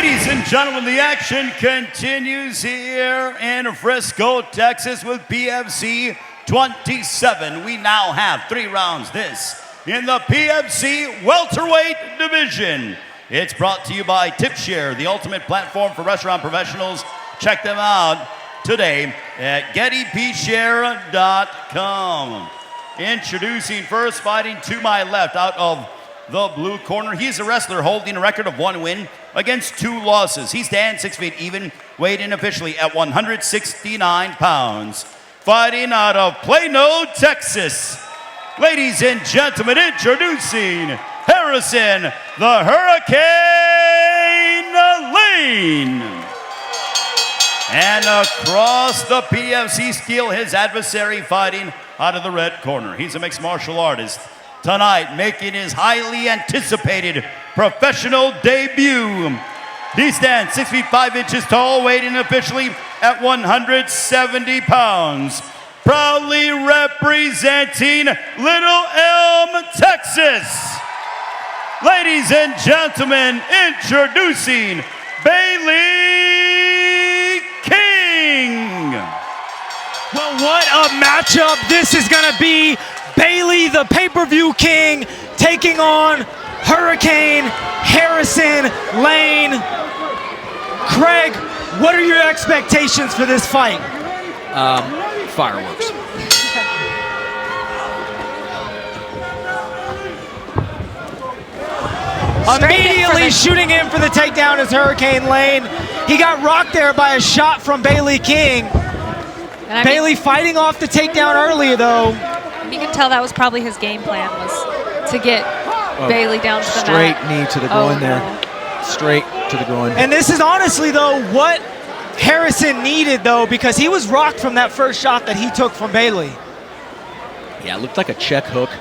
Ladies and gentlemen, the action continues here in Frisco, Texas with PFC 27. We now have 3 rounds this in the PFC welterweight division. It's brought to you by TipShare, the ultimate platform for restaurant professionals. Check them out today at gettypshare.com. Introducing first, fighting to my left out of the blue corner. He's a wrestler holding a record of 1 win against 2 losses. He stands 6 feet even, weighed in officially at 169 pounds. Fighting out of Plano, Texas. Ladies and gentlemen, introducing Harrison the Hurricane Layne. And across the PFC steel, his adversary fighting out of the red corner. He's a mixed martial artist. Tonight, making his highly anticipated professional debut. He stands 6 feet 5 inches tall, weighing officially at 170 pounds. Proudly representing Little Elm, Texas. Ladies and gentlemen, introducing Bailey King. Well, what a matchup this is gonna be. Bailey, the pay-per-view king, taking on Hurricane Harrison Layne. Craig, what are your expectations for this fight? Fireworks. Immediately shooting in for the takedown is Hurricane Layne. He got rocked there by a shot from Bailey King. Bailey fighting off the takedown earlier, though. You can tell that was probably his game plan, was to get Bailey down to the mat. Straight knee to the groin there. Straight to the groin. And this is honestly, though, what Harrison needed, though, because he was rocked from that first shot that he took from Bailey. Yeah, it looked like a check hook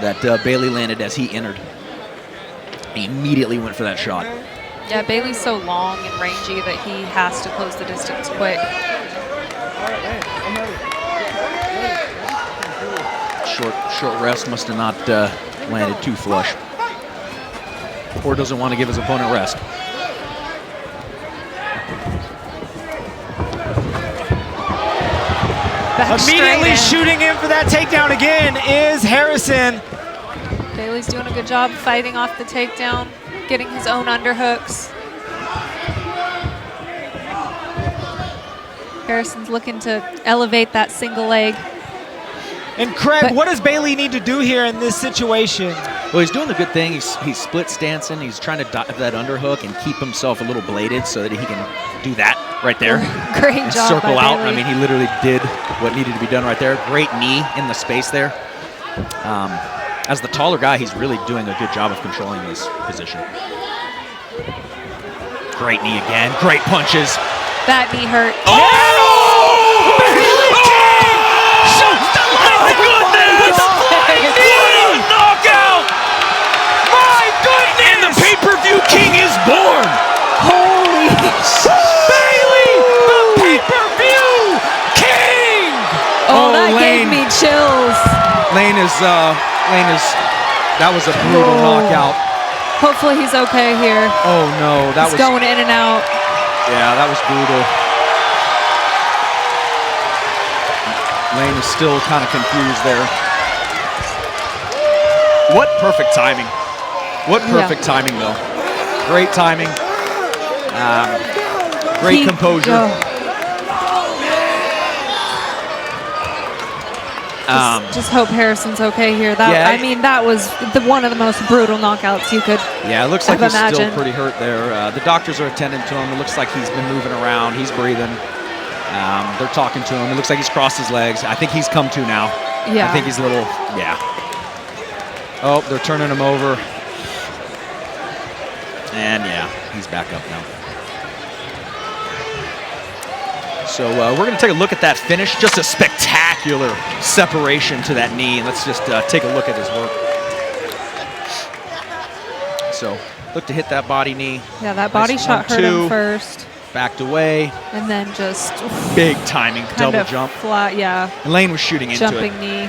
that Bailey landed as he entered. He immediately went for that shot. Yeah, Bailey's so long and rangy that he has to close the distance quick. Short rest must have not landed too flush. Or doesn't want to give his opponent rest. Immediately shooting in for that takedown again is Harrison. Bailey's doing a good job fighting off the takedown, getting his own underhooks. Harrison's looking to elevate that single leg. And Craig, what does Bailey need to do here in this situation? Well, he's doing the good thing. He's split stancing. He's trying to dive that underhook and keep himself a little bladed so that he can do that right there. Great and job circle by out. Bailey. I mean, he literally did what needed to be done right there. Great knee in the space there. As the taller guy, he's really doing a good job of controlling his position. Great knee again. Great punches. That knee hurt. Oh! Bailey King! Shoots the light! Goodness! With the flying knee! Knockout! My goodness! And the pay-per-view king is born! Holy Bailey, the pay-per-view king! Oh, that gave me chills. Layne is, that was a brutal knockout. Hopefully he's okay here. Oh no, that was going in and out. Yeah, that was brutal. Layne is still kind of confused there. What perfect timing. What perfect timing, though. Great timing. Great composure. Just hope Harrison's okay here. I mean, that was one of the most brutal knockouts you could Yeah, it looks like he's imagine. still pretty hurt there. The doctors are attending to him. It looks like he's been moving around. He's breathing. They're talking to him. It looks like he's crossed his legs. I think he's come to now. Yeah. I think he's a little, Oh, they're turning him over. And yeah, he's back up now. So we're going to take a look at that finish. Just a spectacular separation to that knee. Let's just take a look at his work. So look to hit that body knee. Yeah, that body shot hurt him first. Backed away. And then just big timing, double jump. Flat, yeah. And Layne was shooting into it. Jumping knee.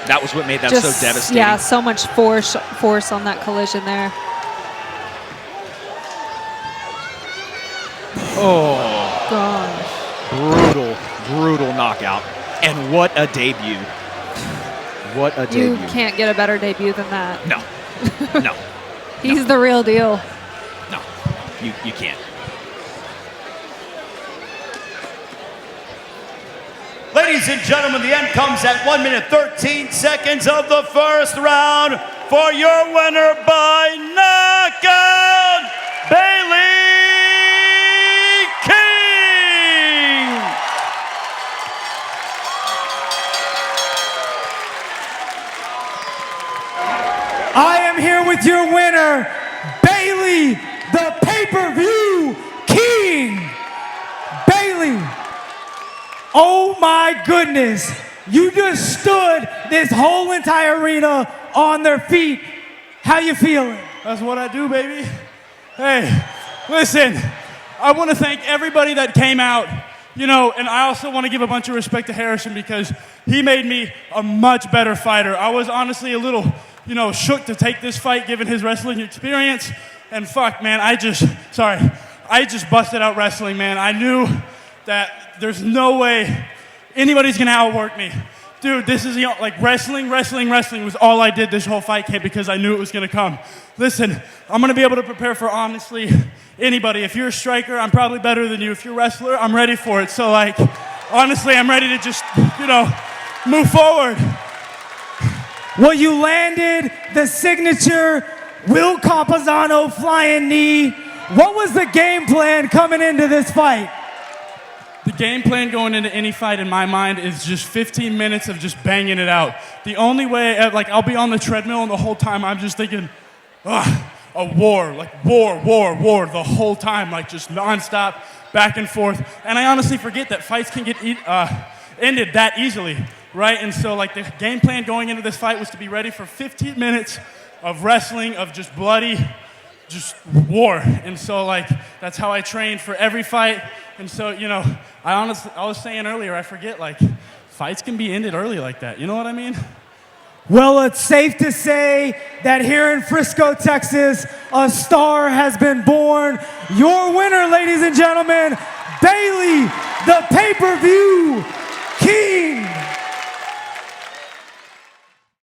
That was what made that so devastating. Yeah, so much force on that collision there. Oh, Gosh. brutal knockout. And what a debut. What a You debut. can't get a better debut than that. No. No. He's the real deal. No. You can't. Ladies and gentlemen, the end comes at 1 minute 13 seconds of the first round for your winner by knockout, Bailey King. I am here with your winner, Bailey, the pay-per-view king. Bailey, oh my goodness. You just stood this whole entire arena on their feet. How you feeling? That's what I do, baby. Hey, listen, I want to thank everybody that came out, you know, and I also want to give a bunch of respect to Harrison because he made me a much better fighter. I was honestly a little, you know, shook to take this fight given his wrestling experience. And fuck, man, I just busted out wrestling, man. I knew that there's no way anybody's gonna outwork me. Dude, this is like wrestling was all I did this whole fight camp because I knew it was gonna come. Listen, I'm gonna be able to prepare for honestly anybody. If you're a striker, I'm probably better than you. If you're a wrestler, I'm ready for it. So like, honestly, I'm ready to just, you know, move forward. Well, you landed the signature Will Campazano flying knee. What was the game plan coming into this fight? The game plan going into any fight in my mind is just 15 minutes of just banging it out. The only way, like I'll be on the treadmill and the whole time I'm just thinking, a war, like war the whole time, like just nonstop, back and forth. And I honestly forget that fights can get ended that easily, right? And so like the game plan going into this fight was to be ready for 15 minutes of wrestling, of just bloody, just war. And so like that's how I trained for every fight. And so, you know, I was saying earlier, I forget, like, fights can be ended early like that. You know what I mean? Well, it's safe to say that here in Frisco, Texas, a star has been born. Your winner, ladies and gentlemen, Bailey, the pay-per-view king.